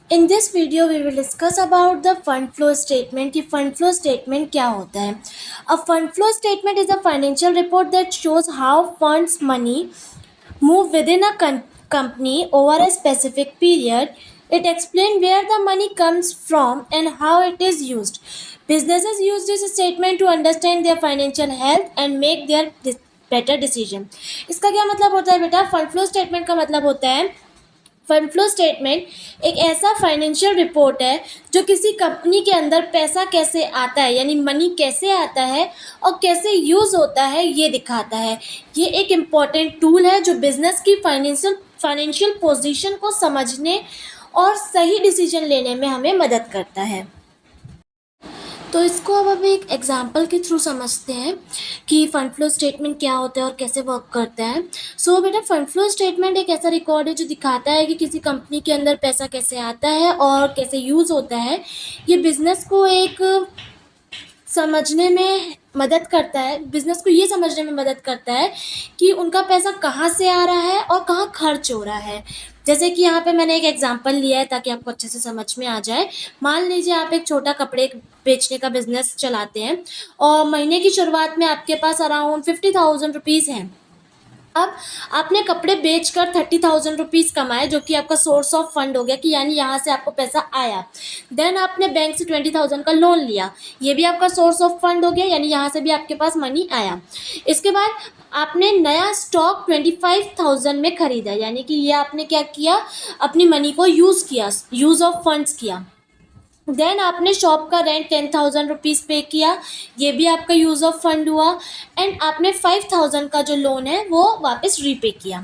In this video, we will discuss about the fund flow statement. कि fund flow statement क्या होता है? A fund flow statement is a financial report that shows how funds money move within a company over a specific period. It explains where the money comes from and how it is used. Businesses use this statement to understand their financial health and make their better decision. इसका क्या मतलब होता है बेटा? Fund flow statement का मतलब होता है, फंड फ्लो स्टेटमेंट एक ऐसा फाइनेंशियल रिपोर्ट है जो किसी कंपनी के अंदर पैसा कैसे आता है, यानी मनी कैसे आता है और कैसे यूज़ होता है, ये दिखाता है। ये एक इम्पॉर्टेंट टूल है जो बिजनेस की फाइनेंशियल पोजीशन को समझने और सही डिसीजन लेने में हमें मदद करता है। तो इसको अब अभी एक एग्जाम्पल के थ्रू समझते हैं कि फंड फ्लो स्टेटमेंट क्या होता है और कैसे वर्क करता है। सो बेटा, फंड फ्लो स्टेटमेंट एक ऐसा रिकॉर्ड है जो दिखाता है कि किसी कंपनी के अंदर पैसा कैसे आता है और कैसे यूज़ होता है। ये बिज़नेस को एक समझने में मदद करता है, बिज़नेस को ये समझने में मदद करता है कि उनका पैसा कहाँ से आ रहा है और कहाँ खर्च हो रहा है। जैसे कि यहाँ पे मैंने एक एग्जांपल लिया है ताकि आपको अच्छे से समझ में आ जाए। मान लीजिए आप एक छोटा कपड़े बेचने का बिज़नेस चलाते हैं और महीने की शुरुआत में आपके पास अराउंड 50,000 रुपीज़ हैं। अब आपने कपड़े बेचकर 30,000 रुपीज़ कमाए, जो कि आपका सोर्स ऑफ फंड हो गया, कि यानी यहाँ से आपको पैसा आया। देन आपने बैंक से 20,000 का लोन लिया, ये भी आपका सोर्स ऑफ फंड हो गया, यानी यहाँ से भी आपके पास मनी आया। इसके बाद आपने नया स्टॉक 25,000 में खरीदा, यानी कि ये आपने क्या किया, अपनी मनी को यूज़ किया, यूज़ ऑफ फंड्स किया। देन आपने शॉप का रेंट 10,000 रुपीज़ पे किया, ये भी आपका यूज़ ऑफ फंड हुआ। एंड आपने 5,000 का जो लोन है वो वापस रीपे किया।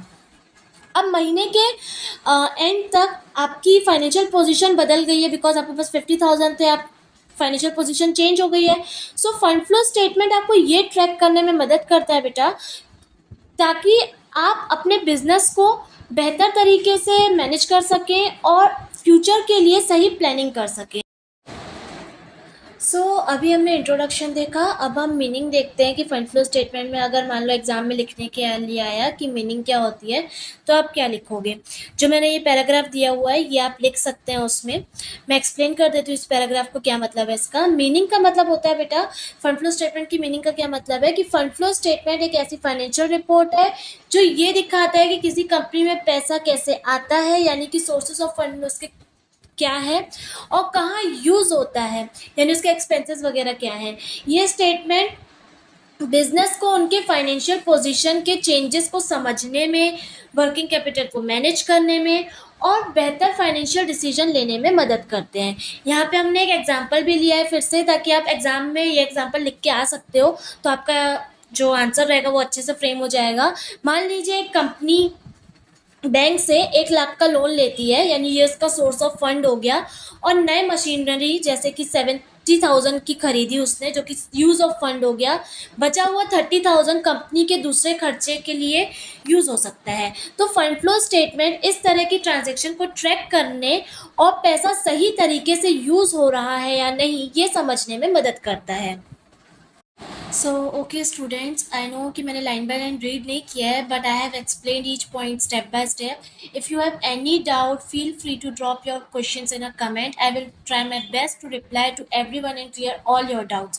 अब महीने के एंड तक आपकी फाइनेंशियल पोजीशन बदल गई है, बिकॉज आपके पास 50,000 थे, आप फाइनेंशियल पोजीशन चेंज हो गई है। सो फंड फ्लो स्टेटमेंट आपको ये ट्रैक करने में मदद करता है बेटा, ताकि आप अपने बिजनेस को बेहतर तरीके से मैनेज कर सकें और फ्यूचर के लिए सही प्लानिंग कर सकें। अभी हमने इंट्रोडक्शन देखा, अब हम मीनिंग देखते हैं कि फंड फ्लो स्टेटमेंट में अगर मान लो एग्जाम में लिखने के लिए आया कि मीनिंग क्या होती है, तो आप क्या लिखोगे। जो मैंने ये पैराग्राफ दिया हुआ है ये आप लिख सकते हैं। उसमें मैं एक्सप्लेन कर देती हूँ इस पैराग्राफ को क्या मतलब है इसका। मीनिंग का मतलब होता है बेटा, फंड फ्लो स्टेटमेंट की मीनिंग का क्या मतलब है कि फंड फ्लो स्टेटमेंट एक ऐसी फाइनेंशियल रिपोर्ट है जो ये दिखाता है कि किसी कंपनी में पैसा कैसे आता है, यानी कि सोर्सेज ऑफ फंड उसके क्या है और कहाँ यूज़ होता है, यानी उसके एक्सपेंसेस वगैरह क्या है। ये स्टेटमेंट बिजनेस को उनके फाइनेंशियल पोजीशन के चेंजेस को समझने में, वर्किंग कैपिटल को मैनेज करने में और बेहतर फाइनेंशियल डिसीजन लेने में मदद करते हैं। यहाँ पे हमने एक एग्जांपल भी लिया है फिर से, ताकि आप एग्जाम में ये एग्जांपल लिख के आ सकते हो, तो आपका जो आंसर रहेगा वो अच्छे से फ्रेम हो जाएगा। मान लीजिए एक कंपनी बैंक से 1 लाख का लोन लेती है, यानी ये उसका सोर्स ऑफ फंड हो गया, और नए मशीनरी जैसे कि 70,000 की खरीदी उसने, जो कि यूज़ ऑफ फंड हो गया। बचा हुआ 30,000 कंपनी के दूसरे खर्चे के लिए यूज़ हो सकता है। तो फंड फ्लो स्टेटमेंट इस तरह की ट्रांजैक्शन को ट्रैक करने और पैसा सही तरीके से यूज़ हो रहा है या नहीं, ये समझने में मदद करता है। ओके स्टूडेंट्स, आई नो कि मैंने लाइन बाय लाइन रीड नहीं किया है, but I have explained each point step by step. If you have any doubt, feel free to drop your questions in a comment. I will try my best to reply to everyone and clear all your doubts.